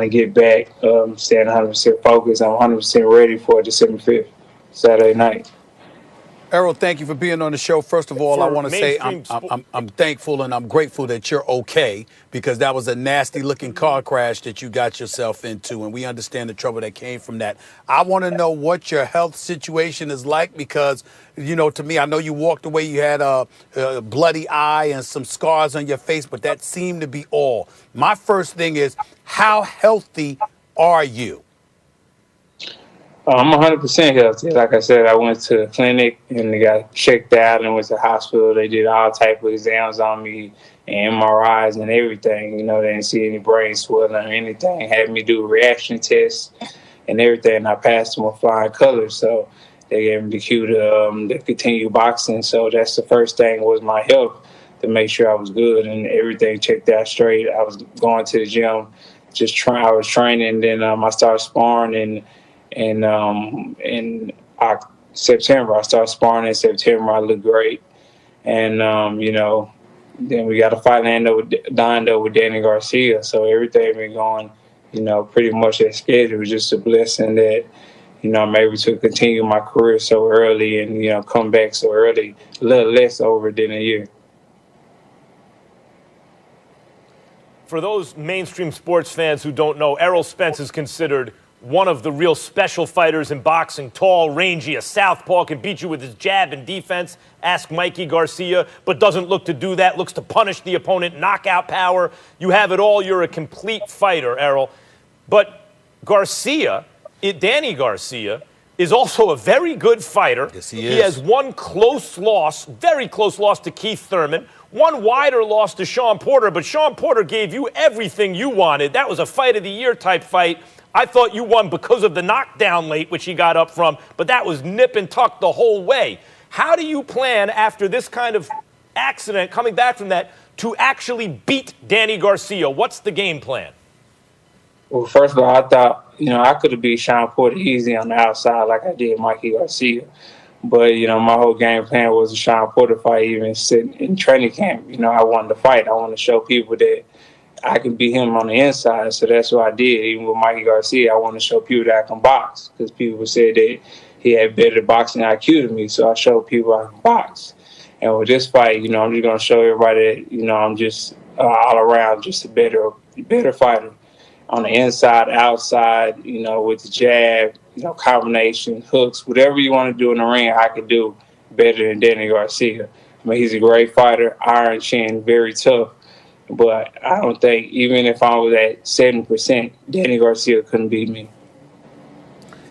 to get back, staying 100% focused. I'm 100% ready for December 5th, Saturday night. Errol, thank you for being on the show. First of all, I For want to say I'm thankful and I'm grateful that you're okay, because that was a nasty-looking car crash that you got yourself into, and we understand the trouble that came from that. I want to know what your health situation is like, because, you know, to me, I know you walked away, you had a bloody eye and some scars on your face, but that seemed to be all. My first thing is, how healthy are you? I'm 100% healthy. Like I said, I went to the clinic and they got checked out and went to the hospital. They did all type of exams on me and MRIs and everything. You know, they didn't see any brain swelling or anything. Had me do reaction tests and everything. I passed them with flying colors. So they gave me the cue to continue boxing. So that's the first thing was my health, to make sure I was good and everything checked out straight. I was going to the gym, I was training. Then I started sparring in September. I started sparring in September. I looked great. And, you know, then we got a fight lined up with Danny Garcia. So everything been going, you know, pretty much as scheduled. It was just a blessing that, you know, I'm able to continue my career so early and, you know, come back so early, a little less over than a year. For those mainstream sports fans who don't know, Errol Spence is considered one of the real special fighters in boxing. Tall, rangy, a southpaw, can beat you with his jab and defense. Ask Mikey Garcia, but doesn't look to do that, looks to punish the opponent, knockout power. You have it all. You're a complete fighter, Errol. But Garcia, Danny Garcia, is also a very good fighter. Yes, he is. He has one close loss, very close loss to Keith Thurman, one wider loss to Sean Porter, but Sean Porter gave you everything you wanted. That was a fight of the year type fight. I thought you won because of the knockdown late, which he got up from, but that was nip and tuck the whole way. How do you plan, after this kind of accident, coming back from that, to actually beat Danny Garcia? What's the game plan? Well, first of all, I thought, you know, I could have beat Sean Porter easy on the outside like I did Mikey Garcia. But, you know, my whole game plan was a Sean Porter fight, even sitting in training camp. You know, I wanted to fight. I wanted to show people that I can beat him on the inside. So that's what I did. Even with Mikey Garcia, I wanted to show people that I can box, because people said that he had better boxing IQ than me. So I showed people I can box. And with this fight, you know, I'm just going to show everybody that, you know, I'm just all around just a better fighter. On the inside, outside, you know, with the jab, you know, combination, hooks, whatever you want to do in the ring, I could do better than Danny Garcia. I mean, he's a great fighter, iron chin, very tough. But I don't think, even if I was at 70%, Danny Garcia couldn't beat me.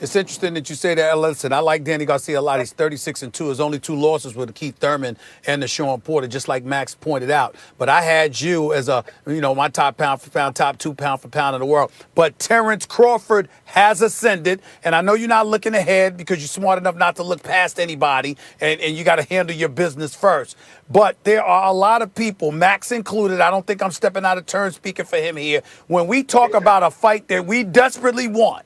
It's interesting that you say that. Listen, I like Danny Garcia a lot. He's 36-2. His only 2 losses were to Keith Thurman and to Sean Porter, just like Max pointed out. But I had you as a, you know, my top pound for pound, top 2 pound for pound in the world. But Terrence Crawford has ascended, and I know you're not looking ahead because you're smart enough not to look past anybody, and you got to handle your business first. But there are a lot of people, Max included, I don't think I'm stepping out of turn speaking for him here, when we talk about a fight that we desperately want.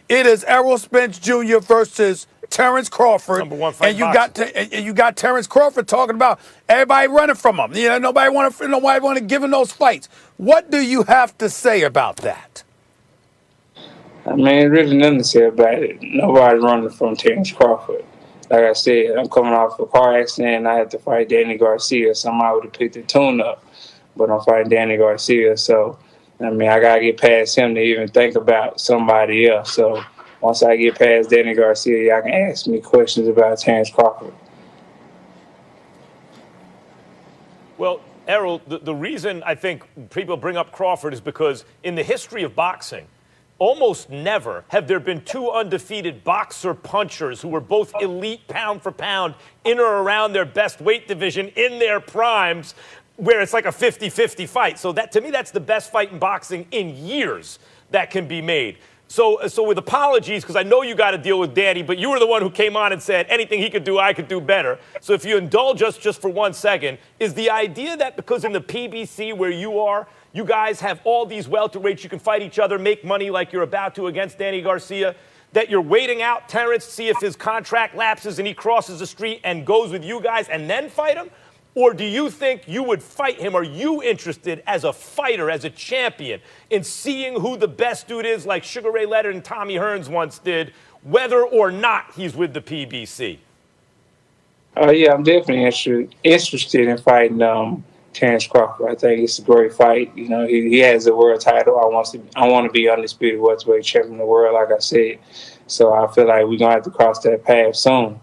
It is Errol Spence Jr. versus Terrence Crawford. Number 1 fight and you got Terrence Crawford talking about everybody running from him. You know, nobody want to give him those fights. What do you have to say about that? I mean, there's really nothing to say about it. Nobody's running from Terrence Crawford. Like I said, I'm coming off a car accident and I had to fight Danny Garcia. Somebody would have picked the tune up, but I'm fighting Danny Garcia, so I mean, I got to get past him to even think about somebody else. So once I get past Danny Garcia, y'all can ask me questions about Terrence Crawford. Well, Errol, the reason I think people bring up Crawford is because in the history of boxing, almost never have there been 2 undefeated boxer punchers who were both elite pound for pound in or around their best weight division in their primes, where it's like a 50-50 fight. So that, to me, that's the best fight in boxing in years that can be made. So with apologies, because I know you got to deal with Danny, but you were the one who came on and said anything he could do, I could do better. So if you indulge us just for 1 second, is the idea that because in the PBC where you are, you guys have all these welterweights, you can fight each other, make money like you're about to against Danny Garcia, that you're waiting out Terrence, see if his contract lapses and he crosses the street and goes with you guys and then fight him? Or do you think you would fight him? Are you interested as a fighter, as a champion, in seeing who the best dude is, like Sugar Ray Leonard and Tommy Hearns once did, whether or not he's with the PBC? Yeah, I'm definitely interested in fighting Terrence Crawford. I think it's a great fight. You know, he has a world title. I want to be undisputed welterweight champion of the world, like I said. So I feel like we're gonna have to cross that path soon.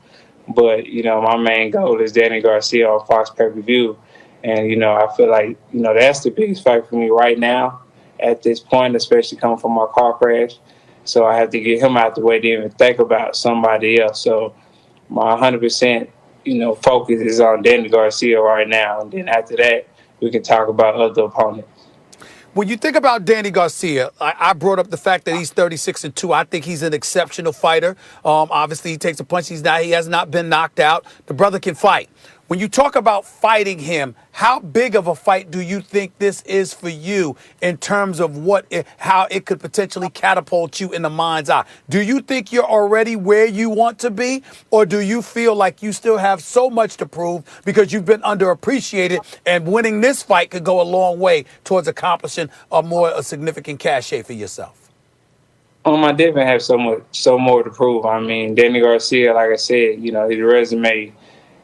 But you know, my main goal is Danny Garcia on Fox pay-per-view, and you know, I feel like that's the biggest fight for me right now at this point, especially coming from my car crash. So I have to get him out the way to even think about somebody else. So my 100%, focus is on Danny Garcia right now, and then after that, we can talk about other opponents. When you think about Danny Garcia, I brought up the fact that he's 36-2. I think he's an exceptional fighter. Obviously, he takes a punch. He has not been knocked out. The brother can fight. When you talk about fighting him, how big of a fight do you think this is for you in terms of how it could potentially catapult you in the mind's eye? Do you think you're already where you want to be, or do you feel like you still have so much to prove because you've been underappreciated, and winning this fight could go a long way towards accomplishing a significant cachet for yourself? I definitely have so more to prove. I mean, Danny Garcia, like I said, his resume,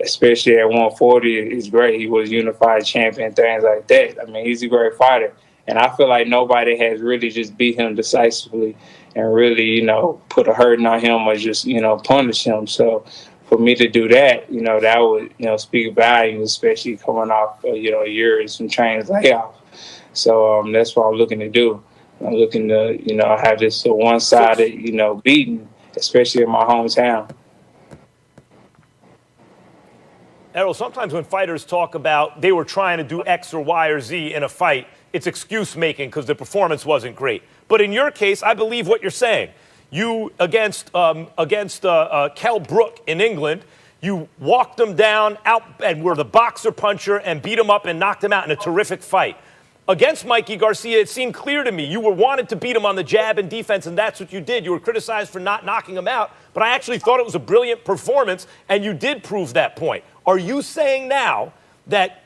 especially at 140, is great. He was unified champion, things like that. I mean, he's a great fighter. And I feel like nobody has really just beat him decisively and really, put a hurting on him or just, punish him. So for me to do that, that would, speak volumes, especially coming off, a year of some training layoff. So that's what I'm looking to do. I'm looking to, have this one-sided, beating, especially in my hometown. Errol, sometimes when fighters talk about they were trying to do X or Y or Z in a fight, it's excuse-making because the performance wasn't great. But in your case, I believe what you're saying. You, against Kell Brook in England, you walked him down out and were the boxer puncher and beat him up and knocked him out in a terrific fight. Against Mikey Garcia, it seemed clear to me you wanted to beat him on the jab and defense, and that's what you did. You were criticized for not knocking him out, but I actually thought it was a brilliant performance, and you did prove that point. Are you saying now that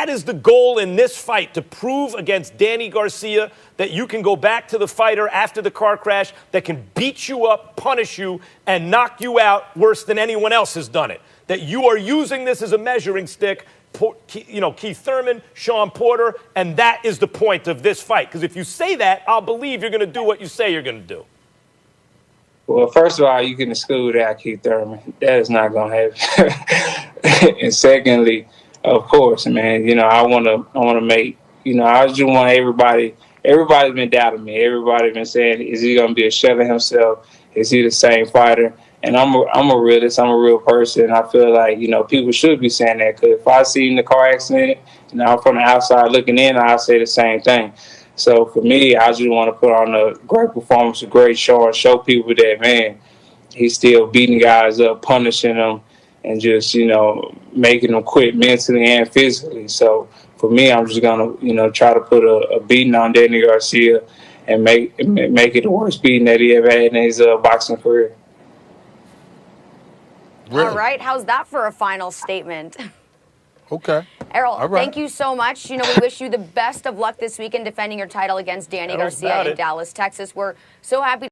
is the goal in this fight, to prove against Danny Garcia that you can go back to the fighter after the car crash that can beat you up, punish you, and knock you out worse than anyone else has done it? That you are using this as a measuring stick, Keith Thurman, Sean Porter, and that is the point of this fight. Because if you say that, I'll believe you're going to do what you say you're going to do. Well, first of all, you can exclude out Keith Thurman. That is not going to happen. And secondly, of course, man, I want to make, I just want everybody's been doubting me. Everybody's been saying, is he going to be a shell of himself? Is he the same fighter? And I'm a realist. I'm a real person. I feel like, people should be saying that, because if I see in the car accident, I'm from the outside looking in, I'll say the same thing. So for me, I just want to put on a great performance, a great show, and show people that, man, he's still beating guys up, punishing them, and just, making them quit mentally and physically. So for me, I'm just going to, try to put a beating on Danny Garcia and make it the worst beating that he ever had in his boxing career. Really? All right. How's that for a final statement? Okay. Errol, thank you so much. We wish you the best of luck this weekend defending your title against Danny Garcia in Dallas, Texas. We're so happy.